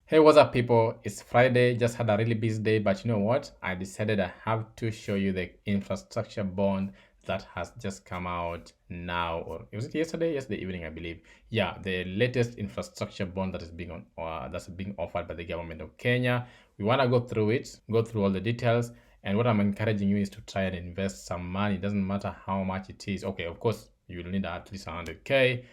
Hey, what's up, people? It's Friday. Just had a really busy day, but you know what? I decided I have to show you the infrastructure bond that has just come out now, or was it yesterday? Yesterday evening, I believe. Yeah, the latest infrastructure bond that is being that's being offered by the government of Kenya. We want to go through it, go through all the details, and what I'm encouraging you is to try and invest some money. It doesn't matter how much it is. Okay, of course, you will need at least 100K.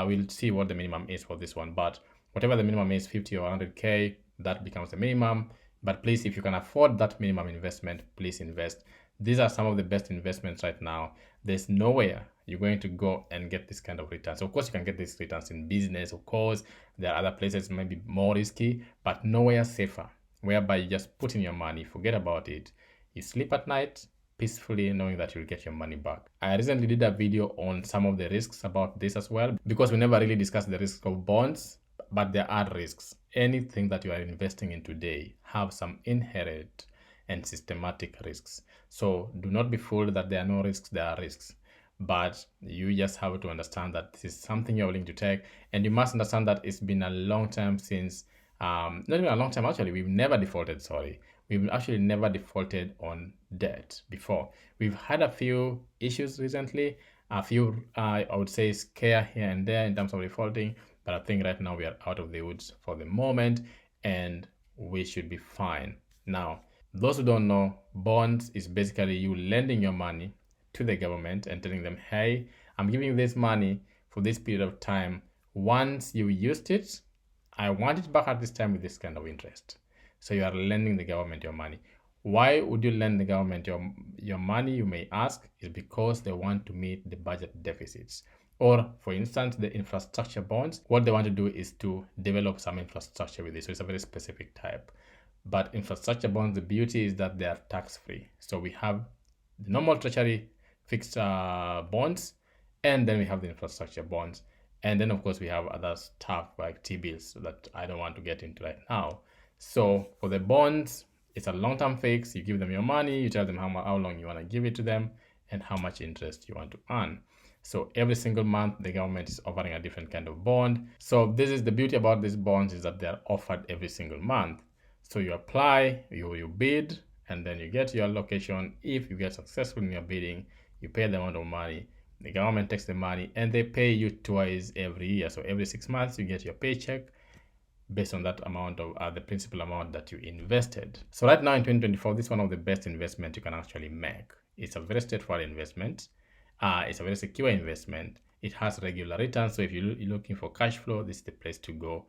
We'll see what the minimum is for this one, but whatever the minimum is, 50 or 100K, that becomes the minimum. But please, if you can afford that minimum investment, please invest. These are some of the best investments right now. There's nowhere you're going to go and get this kind of returns. Of course, you can get these returns in business. Of course, there are other places maybe more risky, but nowhere safer, whereby you just put in your money, forget about it. You sleep at night peacefully knowing that you'll get your money back. I recently did a video on some of the risks about this as well, because we never really discussed the risk of bonds, but there are risks. Anything that you are investing in today have some inherent and systematic risks. So do not be fooled that there are no risks. There are risks, but you just have to understand that this is something you're willing to take, and you must understand that it's been a long time since not even a long time actually. We've never defaulted. Sorry, we've actually never defaulted on debt before. We've had a few issues recently, a few I would say scare here and there in terms of defaulting, but I think right now we are out of the woods for the moment and we should be fine. Now, those who don't know, bonds is basically you lending your money to the government and telling them, hey, I'm giving you this money for this period of time. Once you used it, I want it back at this time with this kind of interest. So you are lending the government your money. Why would you lend the government your money, you may ask? Is because they want to meet the budget deficits. Or, for instance, the infrastructure bonds, what they want to do is to develop some infrastructure with it. So it's a very specific type. But infrastructure bonds, the beauty is that they are tax-free. So we have the normal treasury fixed bonds, and then we have the infrastructure bonds. And then, of course, we have other stuff like T-bills that I don't want to get into right now. So for the bonds, it's a long-term fix. You give them your money, you tell them how long you want to give it to them, and how much interest you want to earn. So every single month, the government is offering a different kind of bond. So this is the beauty about these bonds, is that they are offered every single month. So you apply, you bid, and then you get your allocation. If you get successful in your bidding, you pay the amount of money. The government takes the money and they pay you twice every year. So every 6 months, you get your paycheck based on that amount of the principal amount that you invested. So right now in 2024, this is one of the best investments you can actually make. It's a very straightforward investment. It's a very secure investment. It has regular returns. So if you're looking for cash flow, this is the place to go.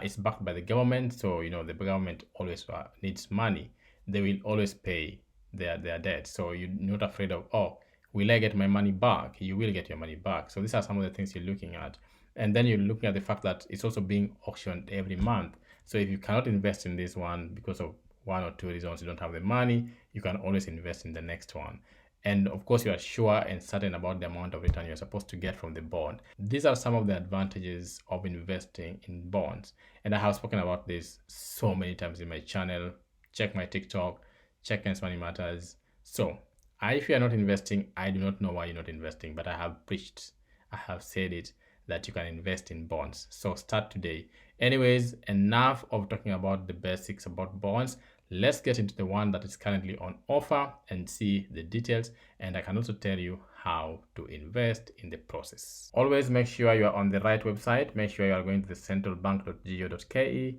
It's backed by the government. So, you know, the government always needs money. They will always pay their debt. So you're not afraid of, oh, will I get my money back? You will get your money back. So these are some of the things you're looking at. And then you're looking at the fact that it's also being auctioned every month. So if you cannot invest in this one because of one or two reasons, you don't have the money, you can always invest in the next one. And of course, you are sure and certain about the amount of return you're supposed to get from the bond. These are some of the advantages of investing in bonds. And I have spoken about this so many times in my channel. Check my TikTok, check MoneyMatters. So if you are not investing, I do not know why you're not investing, but I have preached, I have said it, that you can invest in bonds. So start today. Anyways, enough of talking about the basics about bonds. Let's get into the one that is currently on offer and see the details. And I can also tell you how to invest in the process. Always make sure you are on the right website. Make sure you are going to the centralbank.go.ke.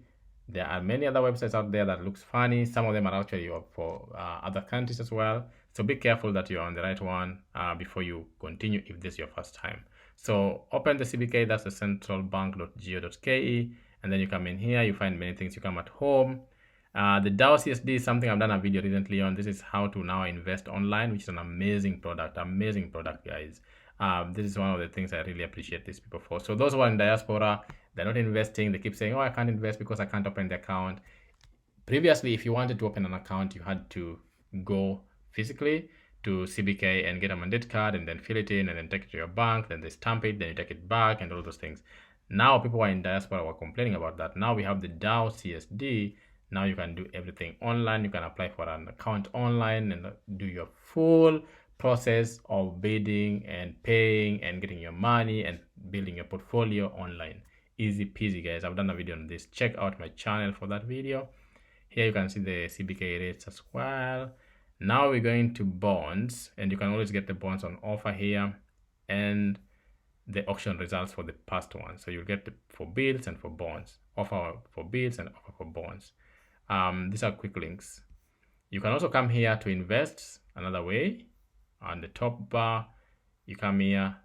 There are many other websites out there that looks funny. Some of them are actually for other countries as well. So be careful that you're on the right one before you continue if this is your first time. So open the CBK, that's the centralbank.go.ke, and then you come in here, you find many things. You come at home. The DAO CSD is something I've done a video recently on. This is how to now invest online, which is an amazing product, guys. This is one of the things I really appreciate these people for. So those who are in diaspora, they're not investing. They keep saying, oh, I can't invest because I can't open the account. Previously, if you wanted to open an account, you had to go physically to CBK and get a mandate card and then fill it in and then take it to your bank, then they stamp it, then you take it back and all those things. Now people who are in diaspora were complaining about that. Now we have the DAO CSD. Now you can do everything online. You can apply for an account online and do your full process of bidding and paying and getting your money and building your portfolio online. easy peasy, guys. I've done a video on this. Check out my channel for that video. Here you can see the CBK rates as well. Now we're going to bonds, and you can always get the bonds on offer here and the auction results for the past one. So you'll get for bills and for bonds, offer for bills and offer for bonds. These are quick links. You can also come here to invest another way. On the top bar, you come here,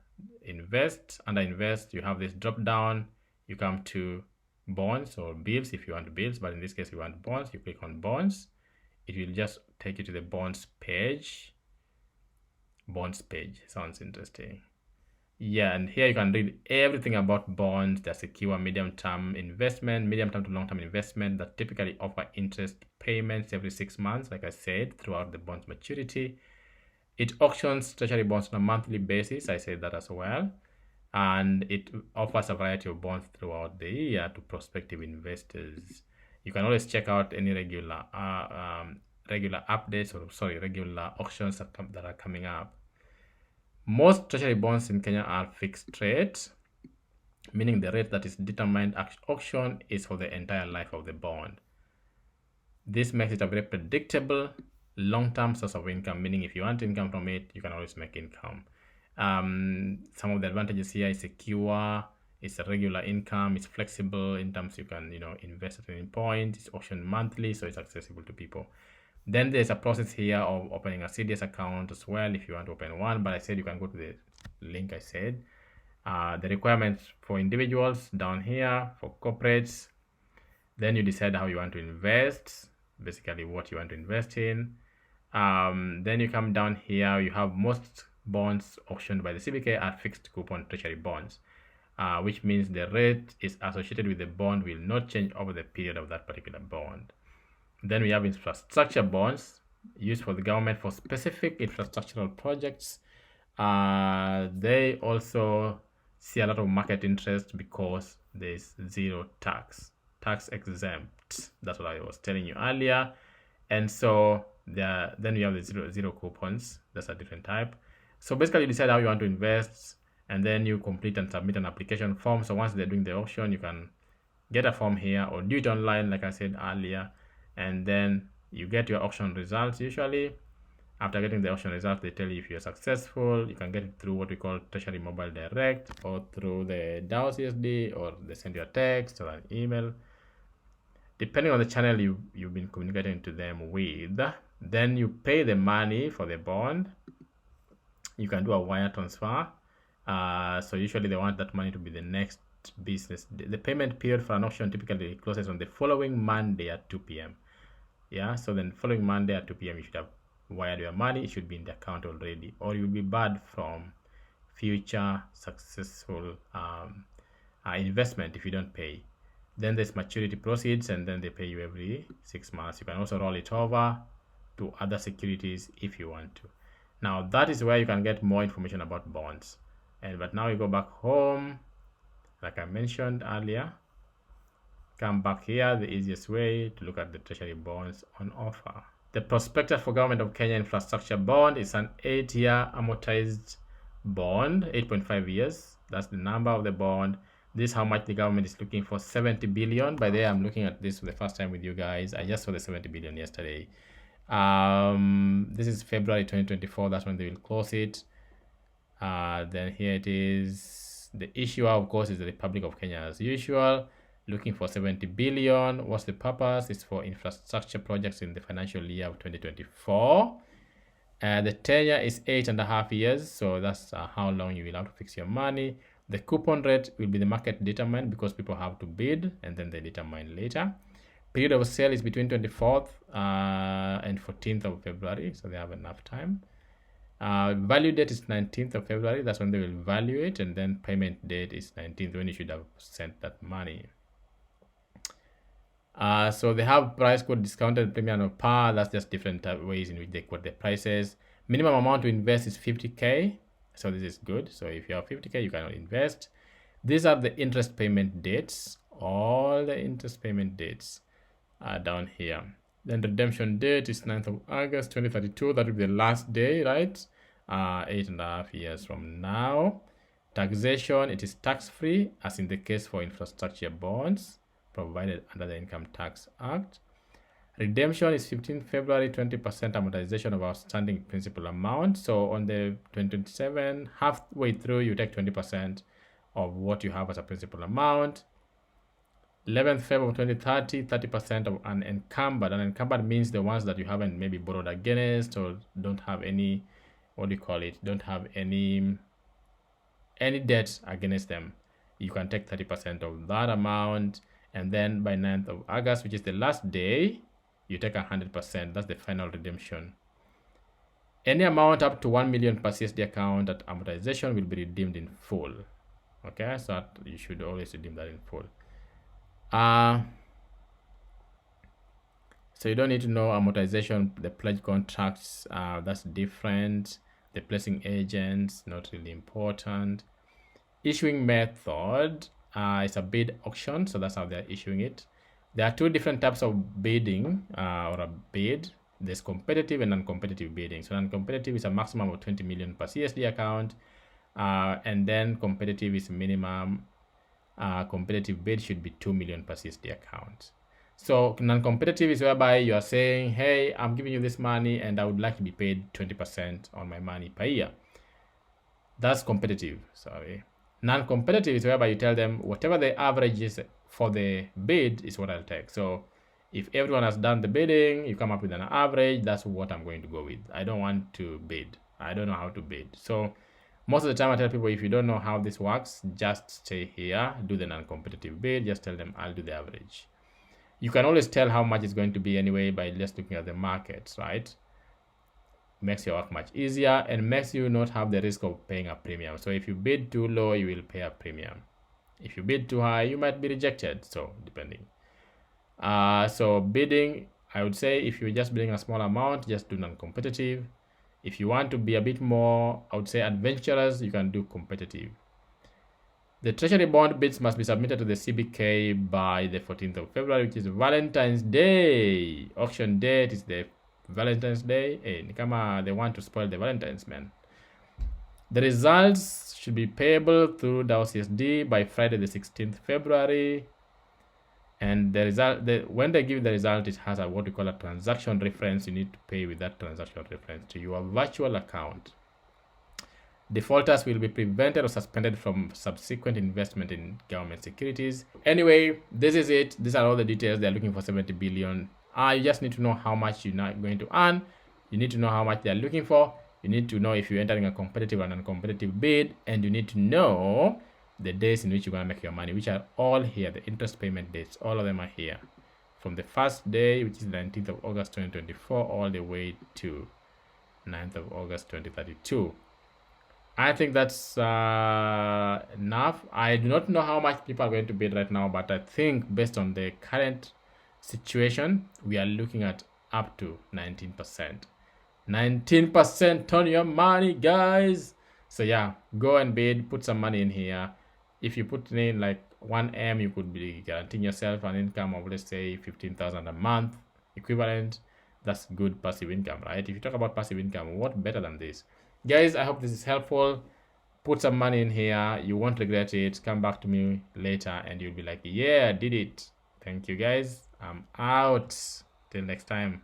invest. Under invest, you have this drop down. You come to bonds or bills if you want bills, but in this case, you want bonds. You click on bonds. It will just take you to the bonds page. Bonds page sounds interesting. Yeah, and here you can read everything about bonds, the secure medium-term investment, medium-term to long-term investment that typically offer interest payments every 6 months, like I said, throughout the bond's maturity. It auctions treasury bonds on a monthly basis. I said that as well. And it offers a variety of bonds throughout the year to prospective investors. You can always check out any regular updates or regular auctions that are coming up. Most treasury bonds in Kenya are fixed rate, meaning the rate that is determined at auction is for the entire life of the bond. This makes it a very predictable long-term source of income, meaning if you want income from it, you can always make income. Some of the advantages here is secure, it's a regular income, it's flexible in terms you can invest at any point, it's auctioned monthly, so it's accessible to people. Then there's a process here of opening a CDS account as well if you want to open one, but I said you can go to the link I said. The requirements for individuals down here, for corporates. Then you decide how you want to invest, basically what you want to invest in. Then you come down here, you have most bonds auctioned by the CBK are fixed coupon treasury bonds, which means the rate is associated with the bond will not change over the period of that particular bond. Then we have infrastructure bonds used for the government for specific infrastructural projects. They also see a lot of market interest because there's zero tax exempt. That's what I was telling you earlier. And so then you have the zero coupons. That's a different type. So basically you decide how you want to invest, and then you complete and submit an application form. So once they're doing the auction, you can get a form here or do it online, like I said earlier. And then you get your auction results. Usually after getting the auction results, they tell you if you're successful. You can get it through what we call Treasury Mobile Direct, or through the DAO CSD, or they send you a text or an email, depending on the channel you've been communicating to them with. Then you pay the money for the bond. You can do a wire transfer. So usually they want that money to be the next business day. The payment period for an auction typically closes on the following Monday at 2 p.m. Yeah, so then following Monday at 2 p.m. you should have wired your money. It should be in the account already, or you'll be barred from future successful investment if you don't pay. Then there's maturity proceeds, and then they pay you every 6 months. You can also roll it over to other securities if you want to. Now that is where you can get more information about bonds. But now you go back home, like I mentioned earlier. Come back here, the easiest way to look at the treasury bonds on offer. The prospectus for Government of Kenya Infrastructure Bond is an 8-year amortized bond, 8.5 years. That's the number of the bond. This is how much the government is looking for, 70 billion. By the way, I'm looking at this for the first time with you guys. I just saw the 70 billion yesterday. This is February 2024. That's when they will close it. Then here it is. The issuer, of course, is the Republic of Kenya as usual, looking for 70 billion. What's the purpose? It's for infrastructure projects in the financial year of 2024. The tenure is 8.5 years, so that's how long you will have to fix your money. The coupon rate will be the market determined because people have to bid and then they determine later. Period of sale is between 24th and 14th of February, so they have enough time. Value date is 19th of February. That's when they will value it, and then payment date is 19th, when you should have sent that money. So they have price quote, discounted, premium, or par. That's just different ways in which they quote the prices. Minimum amount to invest is 50k. So this is good. So if you have 50k, you can invest. These are the interest payment dates. All the interest payment dates are down here. Then redemption date is 9th of August 2032. That will be the last day, right? 8.5 years from now. Taxation, it is tax-free, as in the case for infrastructure bonds, provided under the Income Tax Act. Redemption is 15th February, 20% amortization of outstanding principal amount. So on the 2027, halfway through, you take 20% of what you have as a principal amount. 11th February 2030, 30% of unencumbered. Unencumbered means the ones that you haven't maybe borrowed against or don't have any, don't have any debt against them. You can take 30% of that amount. And then by 9th of August, which is the last day, you take 100%. That's the final redemption. Any amount up to 1 million per CSD account at amortization will be redeemed in full. Okay, so you should always redeem that in full. So you don't need to know amortization, the pledge contracts, that's different. The placing agents, not really important. Issuing method is a bid auction, so that's how they're issuing it. There are two different types of bidding or a bid. There's competitive and non-competitive bidding. So non-competitive is a maximum of 20 million per CSD account, and then competitive is minimum. Competitive bid should be 2 million per CSD account. So non-competitive is whereby you are saying, hey, I'm giving you this money and I would like to be paid 20% on my money per year. That's competitive, sorry. Non-competitive is whereby you tell them whatever the average is for the bid is what I'll take. So if everyone has done the bidding, you come up with an average, that's what I'm going to go with. I don't want to bid. I don't know how to bid. So most of the time I tell people, if you don't know how this works, just stay here, do the non-competitive bid, just tell them I'll do the average. You can always tell how much it's going to be anyway by just looking at the markets, right? Makes your work much easier and makes you not have the risk of paying a premium. So if you bid too low, you will pay a premium. If you bid too high, you might be rejected. So depending. So bidding, I would say if you're just bidding a small amount, just do non-competitive. If you want to be a bit more, I would say adventurous, you can do competitive. The treasury bond bids must be submitted to the CBK by the 14th of February, which is Valentine's Day. Auction date is the Valentine's Day. Hey, nikama they want to spoil the Valentine's, man. The results should be payable through DAO CSD by Friday the 16th February. And the result, when they give the result, it has what we call a transaction reference. You need to pay with that transaction reference to your virtual account. Defaulters will be prevented or suspended from subsequent investment in government securities. Anyway, this is it. These are all the details. They're looking for 70 billion. You just need to know how much you're not going to earn. You need to know how much they're looking for. You need to know if you're entering a competitive and non-competitive bid. And you need to know the days in which you're going to make your money, which are all here. The interest payment dates, all of them are here. From the first day, which is 19th of August 2024, all the way to 9th of August 2032. I think that's enough. I do not know how much people are going to bid right now, but I think based on the current situation, we are looking at up to 19%. 19% on your money, guys. So yeah, go and bid, put some money in here. If you put in like 1M, you could be guaranteeing yourself an income of, let's say, 15,000 a month equivalent. That's good passive income, right? If you talk about passive income, what better than this? Guys, I hope this is helpful. Put some money in here. You won't regret it. Come back to me later and you'll be like, yeah, I did it. Thank you, guys. I'm out. Till next time.